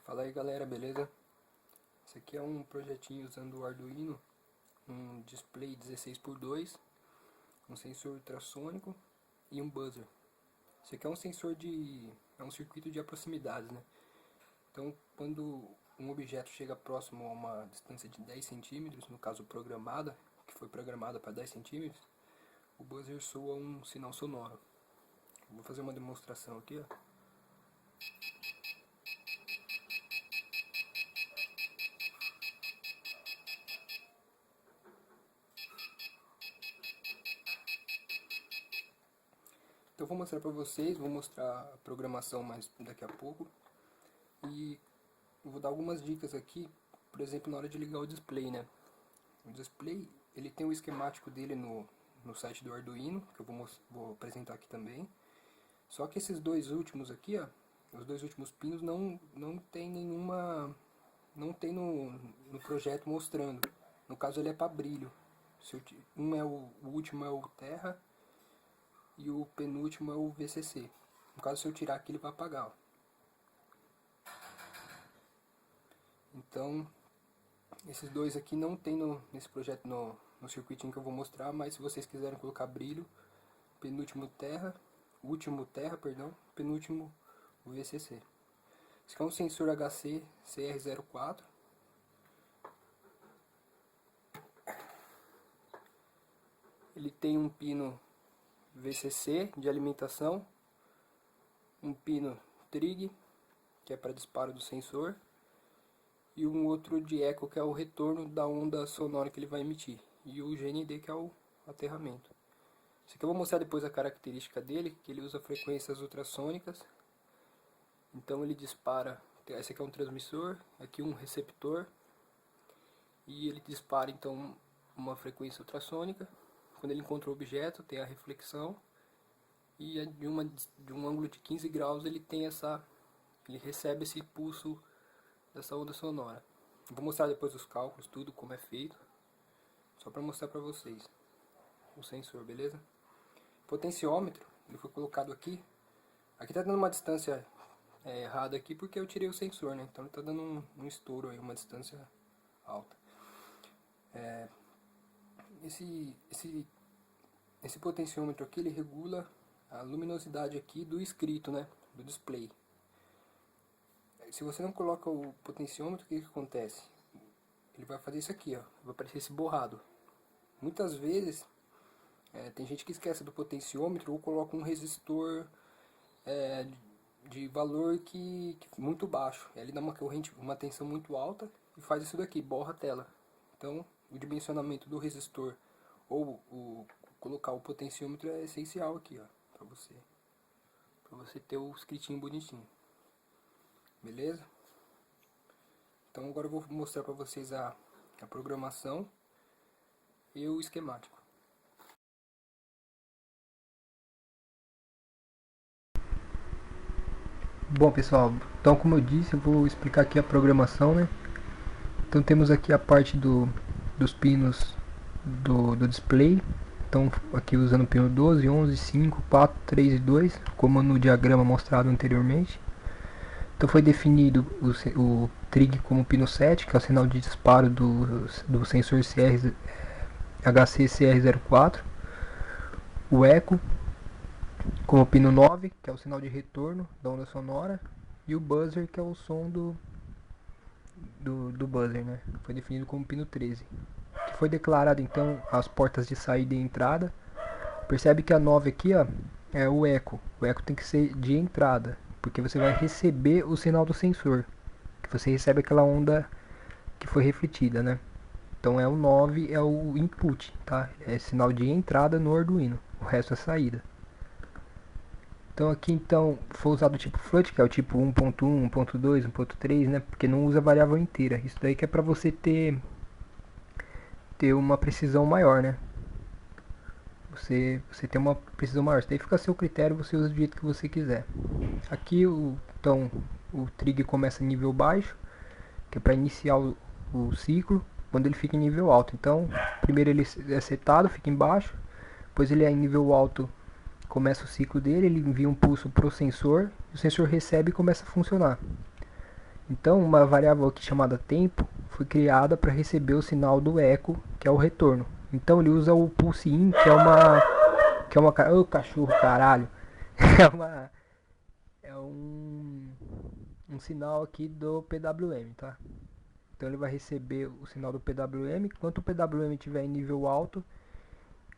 Fala aí galera, beleza? Esse aqui é um projetinho usando o Arduino, um display 16x2, um sensor ultrassônico e um buzzer. Esse aqui é um é um circuito de proximidades, né? Então quando um objeto chega próximo a uma distância de 10 centímetros, no caso programada, que foi programada para 10 centímetros, o buzzer soa um sinal sonoro. Vou fazer uma demonstração aqui, ó. Então eu vou mostrar para vocês, vou mostrar a programação mais daqui a pouco. E eu vou dar algumas dicas aqui, por exemplo, na hora de ligar o display, né? O display, ele tem o esquemático dele no site do Arduino, que eu vou apresentar aqui também. Só que esses dois últimos aqui, ó, os dois últimos pinos não tem nenhuma... Não tem no projeto mostrando. No caso ele é para brilho. O último é o Terra e o penúltimo é o VCC. No caso, se eu tirar aqui, ele vai apagar, ó. Então, esses dois aqui não tem nesse projeto no circuitinho que eu vou mostrar, mas se vocês quiserem colocar brilho, penúltimo Terra, último Terra, perdão, penúltimo o VCC. Esse aqui é um sensor HC CR04. Ele tem um pino VCC de alimentação, um pino trig, que é para disparo do sensor, e um outro de eco, que é o retorno da onda sonora que ele vai emitir, e o GND, que é o aterramento. Isso aqui eu vou mostrar depois a característica dele, que ele usa frequências ultrassônicas. Então ele dispara, esse aqui é um transmissor, aqui um receptor, e ele dispara então uma frequência ultrassônica. Quando ele encontra o objeto, tem a reflexão, e de um ângulo de 15 graus ele recebe esse pulso dessa onda sonora. Vou mostrar depois os cálculos, tudo como é feito, só para mostrar para vocês o sensor, beleza? Potenciômetro, ele foi colocado aqui. Aqui tá dando uma distância errada aqui porque eu tirei o sensor, né? Então ele tá dando um estouro aí, uma distância alta. Esse potenciômetro aqui, ele regula a luminosidade aqui do escrito, né? Do display. Se você não coloca o potenciômetro, o que acontece? Ele vai fazer isso aqui, ó, vai aparecer esse borrado. Muitas vezes tem gente que esquece do potenciômetro ou coloca um resistor de valor que muito baixo. Ele dá uma tensão muito alta e faz isso daqui, borra a tela. Então o dimensionamento do resistor ou colocar o potenciômetro é essencial aqui, ó, para você ter o escritinho bonitinho. Beleza? Então agora eu vou mostrar para vocês a programação e o esquemático. Bom pessoal, então como eu disse, eu vou explicar aqui a programação, né? Então temos aqui a parte dos pinos do display. Então aqui usando o pino 12, 11, 5, 4, 3 e 2, como no diagrama mostrado anteriormente. Então foi definido o trig como pino 7, que é o sinal de disparo do sensor HC CR04. O eco como pino 9, que é o sinal de retorno da onda sonora. E o buzzer, que é o som do buzzer, né? Foi definido como pino 13. Que foi declarado então as portas de saída e entrada. Percebe que a 9 aqui, ó, é o eco. O eco tem que ser de entrada, porque você vai receber o sinal do sensor, que você recebe aquela onda que foi refletida, né? Então o 9 é o input, tá? É sinal de entrada no Arduino, o resto é saída. Então aqui então foi usado o tipo float, que é o tipo 1.1, 1.2, 1.3, né? Porque não usa variável inteira. Isso daí que é para você ter uma precisão maior, né? Você tem uma precisão maior. Isso daí fica a seu critério, você usa do jeito que você quiser. Aqui então o trig começa em nível baixo, que é para iniciar o ciclo, quando ele fica em nível alto. Então primeiro ele é setado, fica embaixo, depois ele é em nível alto, começa o ciclo dele, ele envia um pulso para o sensor recebe e começa a funcionar. Então, uma variável aqui chamada tempo foi criada para receber o sinal do eco, que é o retorno. Então, ele usa o pulse in, que é uma, ô cachorro, caralho, é um sinal aqui do PWM, tá? Então, ele vai receber o sinal do PWM. Enquanto o PWM estiver em nível alto,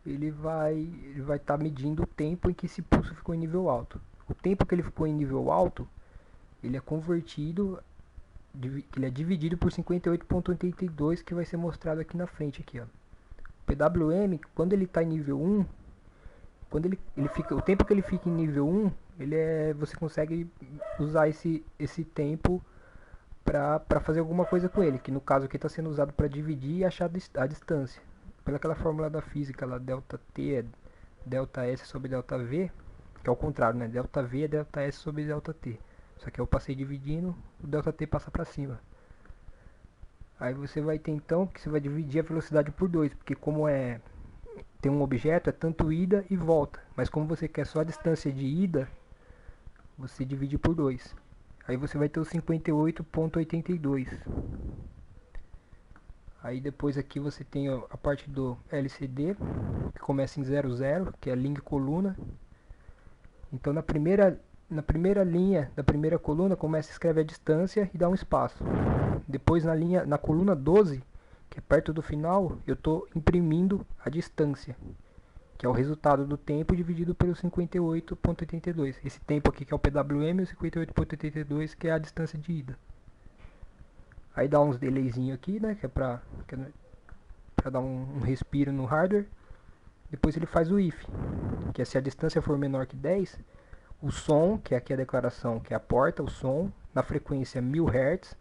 ele vai estar medindo o tempo em que esse pulso ficou em nível alto. O tempo que ele ficou em nível alto, ele é convertido, ele é dividido por 58.82, que vai ser mostrado aqui na frente aqui, ó. O PWM, quando ele está em nível 1, quando ele fica, o tempo que ele fica em nível 1, você consegue usar esse tempo para fazer alguma coisa com ele, que no caso aqui está sendo usado para dividir e achar a distância. Pelaquela fórmula da física lá, delta T é delta S sobre delta V, que é o contrário, né? Delta V é delta S sobre delta T. Só que eu passei dividindo, o delta T passa para cima. Aí você vai ter então que você vai dividir a velocidade por 2, porque como tem um objeto, é tanto ida e volta. Mas como você quer só a distância de ida, você divide por 2. Aí você vai ter o 58.82. Aí depois aqui você tem a parte do LCD, que começa em 00, que é link coluna. Então na primeira linha da primeira coluna começa a escrever a distância e dá um espaço. Depois na coluna 12, que é perto do final, eu estou imprimindo a distância, que é o resultado do tempo dividido pelo 58.82. Esse tempo aqui que é o PWM e o 58.82 que é a distância de ida. Aí dá uns delayzinho aqui, né, que é pra dar um respiro no hardware. Depois ele faz o if, que é se a distância for menor que 10, o som, que é aqui a declaração, que é a porta, o som, na frequência 1000 Hz,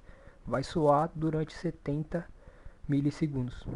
vai soar durante 70 milissegundos.